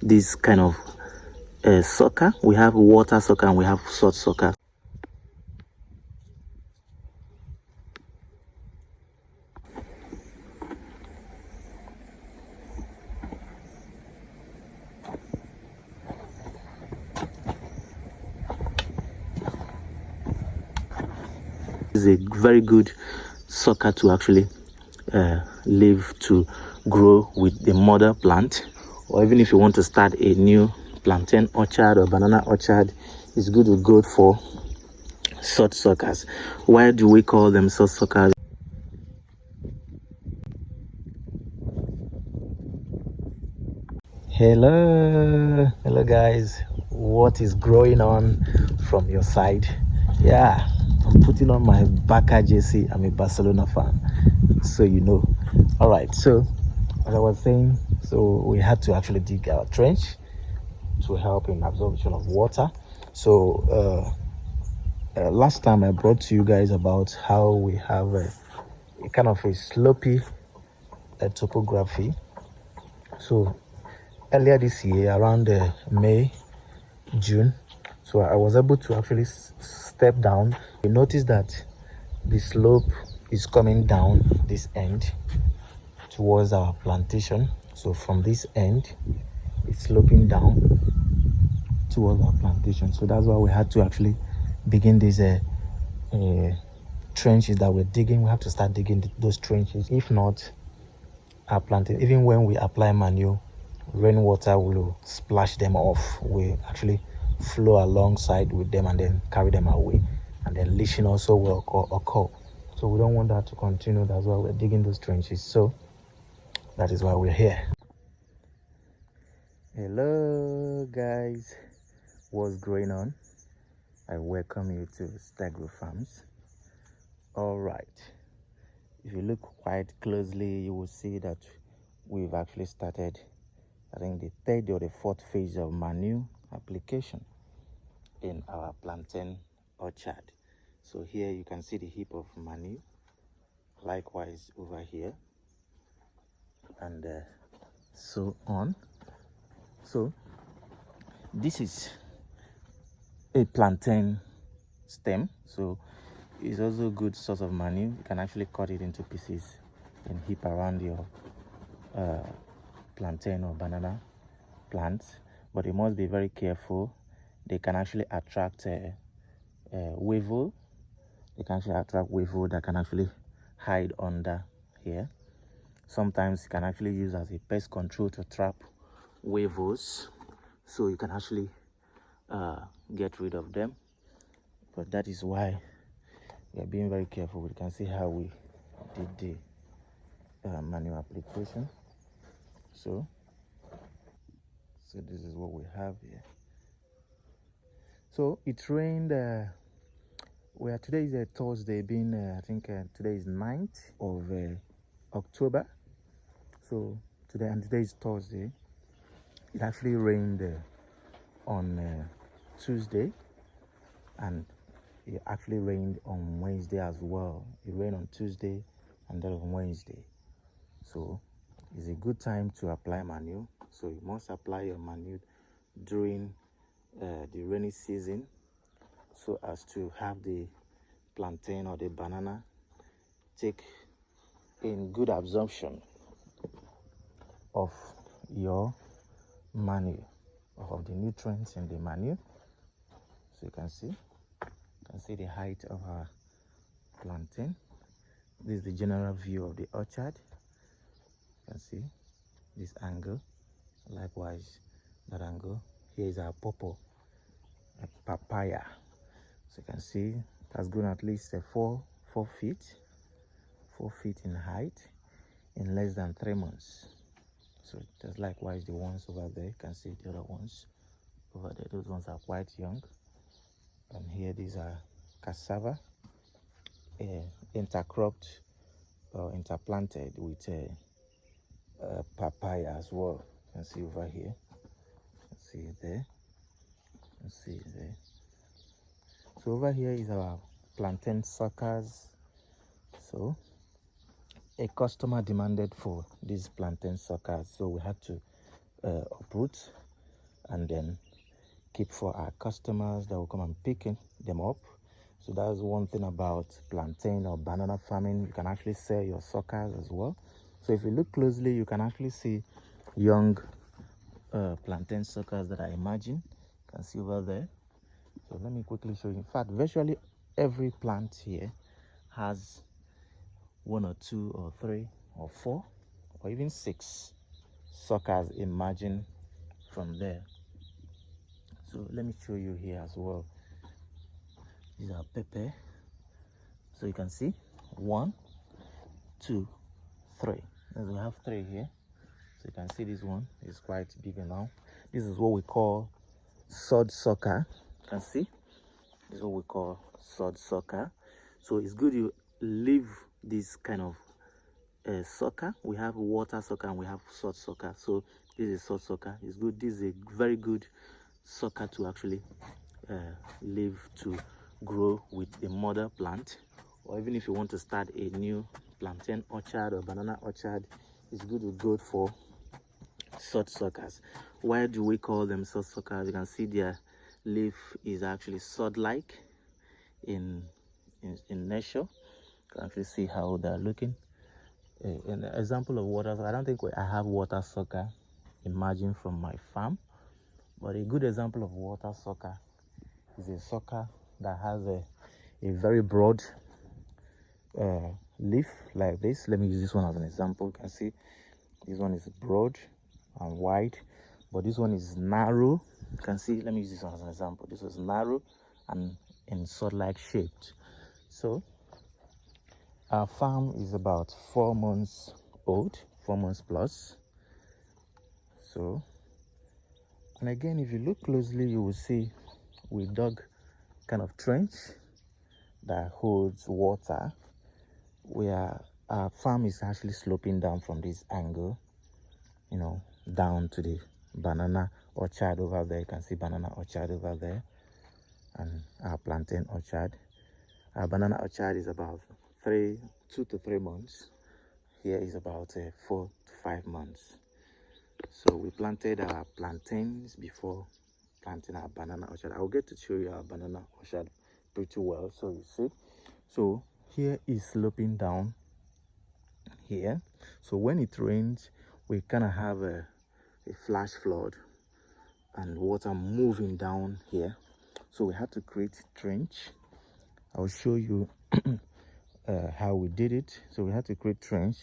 this kind of sucker. We have water sucker and we have salt sucker. Is a very good sucker to actually leave to grow with the mother plant, or even if you want to start a new plantain orchard or banana orchard, it's good to go for salt suckers. Why do we call them salt suckers? Hello guys, what is growing on from your side? Yeah, I'm putting on my Barca jersey. I'm a Barcelona fan, so you know. All right, so as I was saying, so we had to actually dig our trench to help in absorption of water. So last time I brought to you guys about how we have a kind of a slopy topography. So earlier this year, around May, June, so I was able to actually step down. You notice that the slope is coming down this end towards our plantation. So from this end, it's sloping down towards our plantation. So that's why we had to actually begin these trenches that we're digging. We have to start digging those trenches. If not, our plantation, even when we apply manure, rainwater will splash them off. We actually flow alongside with them and then carry them away, and then leaching also will occur. So we don't want that to continue. That's why we're digging those trenches. So that is why we're here. Hello guys, what's going on? I welcome you to Stagro Farms. All right, if you look quite closely, you will see that we've actually started, I think, the third or the fourth phase of manure application in our plantain orchard. So here you can see the heap of manure, likewise over here, and so on. So this is a plantain stem, so it's also a good source of manure. You can actually cut it into pieces and heap around your plantain or banana plants, but you must be very careful. They can actually attract weevil. They can actually attract weevil that can actually hide under here. Sometimes you can actually use as a pest control to trap weevils, so you can actually get rid of them. But that is why we are being very careful. We can see how we did the manure application. So this is what we have here. So it rained. Well, today is a Thursday, being I think today is 9th of October. So today is Thursday. It actually rained on Tuesday, and it actually rained on Wednesday as well. It rained on Tuesday and then on Wednesday. So it's a good time to apply manure. So you must apply your manure during the rainy season, so as to have the plantain or the banana take in good absorption of your manure, of the nutrients in the manure. So you can see the height of our plantain. This is the general view of the orchard. You can see this angle, likewise that angle. Here is our pawpaw, a papaya. So you can see it has grown at least 4 feet in height in less than 3 months. So just likewise the ones over there, you can see the other ones over there. Those ones are quite young. And here these are cassava, intercropped or interplanted with papaya as well. You can see over here. You can see it there. You can see it there. So over here is our plantain suckers. So a customer demanded for these plantain suckers, so we had to uproot and then keep for our customers that will come and picking them up. So that's one thing about plantain or banana farming. You can actually sell your suckers as well. So if you look closely, you can actually see young plantain suckers that I imagine. You can see over there. So let me quickly show you. In fact, virtually every plant here has 1 or 2 or 3 or 4 or even 6 suckers emerging from there. So let me show you here as well. These are pepper. So you can see 1, 2, 3. We have 3 here. So you can see this one is quite big now. This is what we call sod sucker. You can see this is what we call sod sucker. So it's good you leave this kind of sucker. We have water sucker and we have sod sucker. So this is sod sucker. It's good. This is a very good sucker to actually leave to grow with a mother plant, or even if you want to start a new plantain orchard or banana orchard, it's good to go for sod suckers. Why do we call them sod suckers? You can see their leaf is actually sod-like in nature. You can actually see how they're looking. An example of water, I don't think I have water sucker emerging from my farm, but a good example of water sucker is a sucker that has a very broad leaf like this. Let me use this one as an example. You can see this one is broad and wide, but this one is narrow. You can see, let me use this one as an example. This is narrow and in sod-like shaped. So our farm is about 4 months old, 4 months plus. So, and again, if you look closely, you will see we dug kind of trench that holds water, where our farm is actually sloping down from this angle, you know, down to the banana orchard over there. You can see banana orchard over there, and our plantain orchard. Our banana orchard is about 2 to 3 months. Here is about 4 to 5 months. So we planted our plantains before planting our banana orchard. I'll get to show you our banana orchard pretty well, so you see. So here is sloping down here. So when it rains, we kind of have a flash flood and water moving down here. So we had to create trench. I'll show you how we did it. So we had to create trench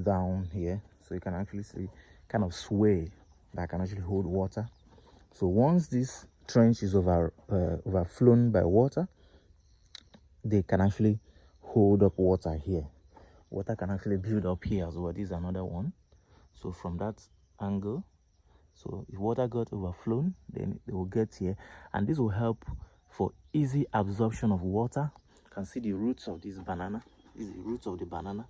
down here, so you can actually see kind of sway that can actually hold water. So once this trench is overflown by water, they can actually hold up water here. Water can actually build up here as well. This is another one. So from that angle, so if water got overflown, then it will get here, and this will help for easy absorption of water. You can see the roots of this banana. This is the roots of the banana.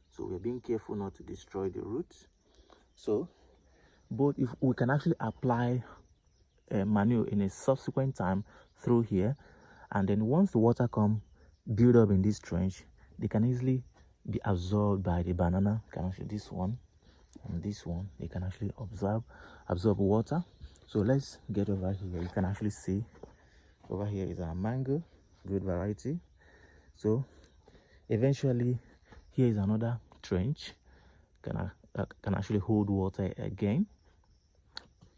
So we're being careful not to destroy the roots. So, but if we can actually apply manure in a subsequent time through here, and then once the water come build up in this trench, they can easily be absorbed by the banana. Can actually this one and this one, they can actually absorb water. So let's get over here. You can actually see over here is our mango, good variety. So eventually here is another trench, can actually hold water again.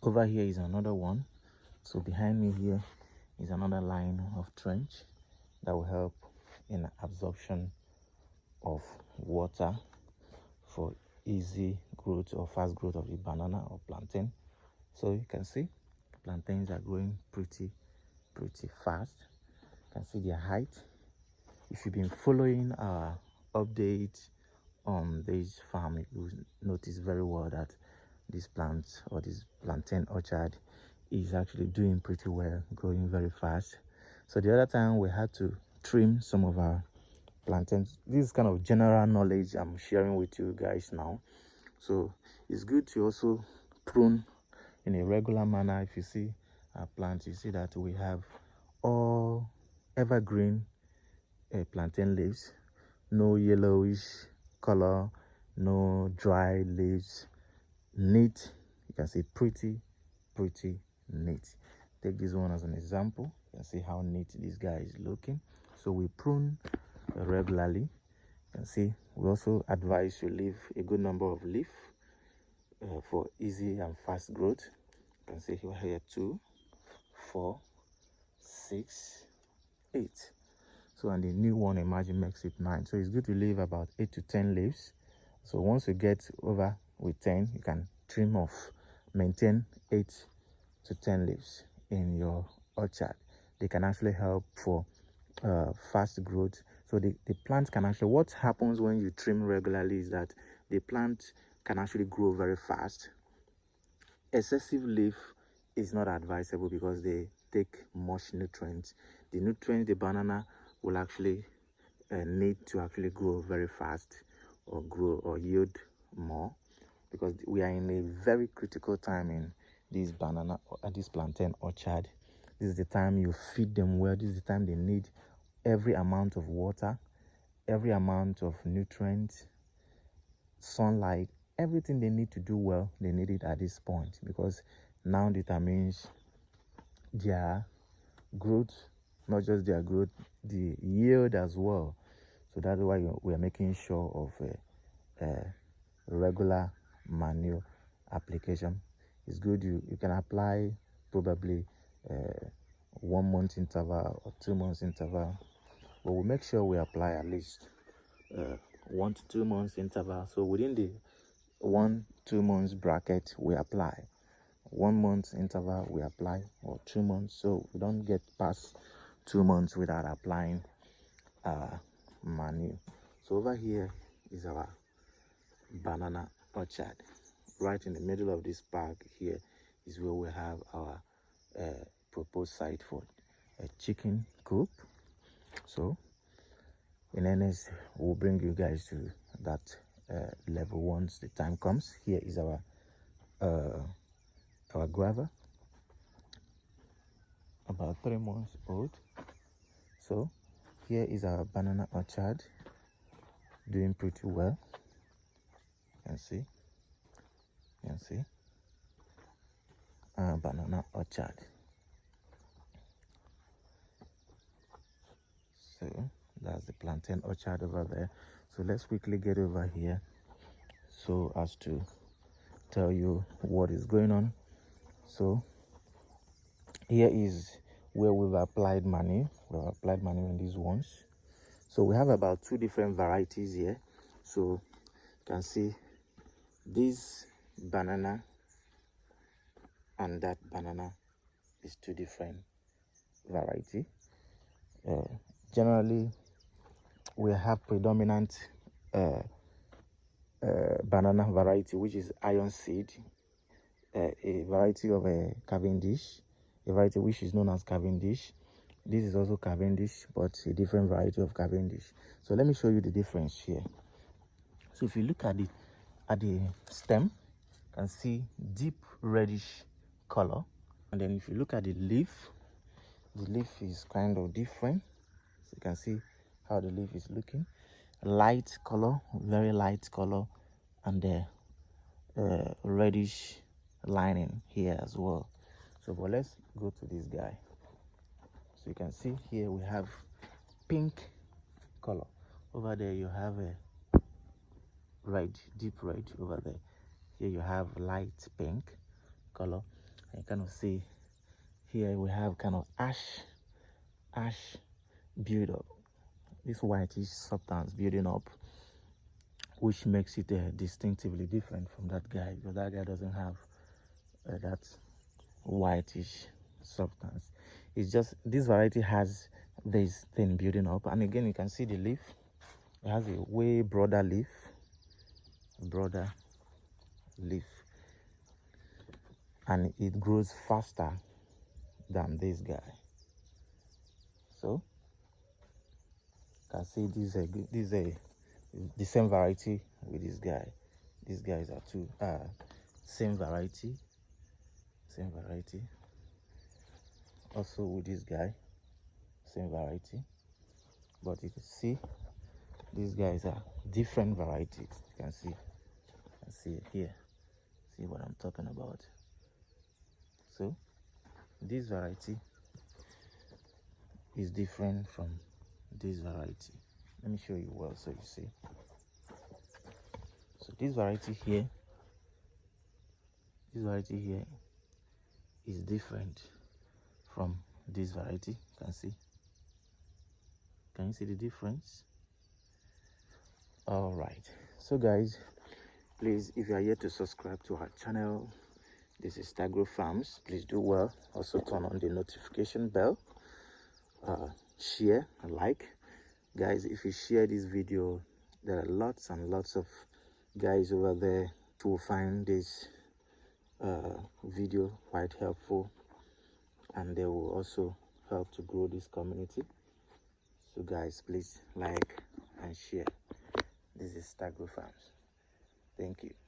Over here is another one. So behind me here is another line of trench that will help in absorption of water for easy growth or fast growth of the banana or plantain. So you can see plantains are growing pretty fast. You can see their height. If you've been following our updates on this farm, you will notice very well that this plant or this plantain orchard is actually doing pretty well, growing very fast. So the other time we had to trim some of our plantains. This is kind of general knowledge I'm sharing with you guys now. So it's good to also prune in a regular manner. If you see our plants, you see that we have all evergreen plantain leaves, no yellowish color, no dry leaves, neat. You can see pretty pretty neat. Take this one as an example. You can see how neat this guy is looking. So we prune regularly. You can see we also advise you leave a good number of leaf for easy and fast growth. You can see here 2, 4, 6, 8. So and the new one emerging makes it 9. So it's good to leave about 8 to 10 leaves. So once you get over with 10, you can trim off. Maintain 8 to 10 leaves in your orchard. They can actually help for fast growth. So the plant can actually, what happens when you trim regularly is that the plant can actually grow very fast. Excessive leaf is not advisable because they take much nutrients. The nutrients the banana will actually need to actually grow very fast or grow or yield more, because we are in a very critical time in this banana or this plantain orchard. This is the time you feed them well. This is the time they need every amount of water, every amount of nutrients, sunlight, everything they need to do well. They need it at this point, because now determines their growth, not just their growth, the yield as well. So that's why we are making sure of a regular manure application. It's good you can apply probably 1 month interval or 2 months interval, but we'll make sure we apply at least 1 to 2 months interval. So within the 1-2 months bracket we apply 1 month interval, we apply, or 2 months, so we don't get past 2 months without applying manure. So over here is our banana orchard. Right in the middle of this park here is where we have our proposed site for a chicken coop. So in earnest, we'll bring you guys to that level once the time comes. Here is our guava, about 3 months old. So here is our banana orchard, doing pretty well. You can see our banana orchard. So that's the plantain orchard over there. So let's quickly get over here so as to tell you what is going on. So here is where we've applied manure. We've applied manure in these ones. So we have about 2 different varieties here. So you can see this banana and that banana is 2 different variety. Generally, we have predominant banana variety, which is iron seed, a variety of a Cavendish, a variety which is known as Cavendish. This is also Cavendish, but a different variety of Cavendish. So let me show you the difference here. So if you look at the stem, you can see deep reddish color, and then if you look at the leaf is kind of different. So you can see how the leaf is looking, light color, very light color, and the reddish lining here as well. So but let's go to this guy. So you can see here we have pink color. Over there you have a red, deep red over there. Here you have light pink color. And you kind of see here we have kind of ash build up, this whitish substance building up, which makes it distinctively different from that guy, because that guy doesn't have that whitish substance. It's just this variety has this thing building up, and again you can see the leaf. It has a way broader leaf, and it grows faster than this guy. So you can see this is the same variety with this guy. These guys are 2 same variety. Also with this guy, same variety, but you can see these guys are different varieties. You can see here, see what I'm talking about. So this variety is different from this variety. Let me show you well so you see. So this variety here is different from this variety. You can you see the difference? All right, so guys, please, if you are yet to subscribe to our channel, this is Tagro Farms, please do well. Also turn on the notification bell, share and like. Guys, if you share this video, there are lots and lots of guys over there who find this video quite helpful, and they will also help to grow this community. So guys, please like and share. This is Tagro Farms. Thank you.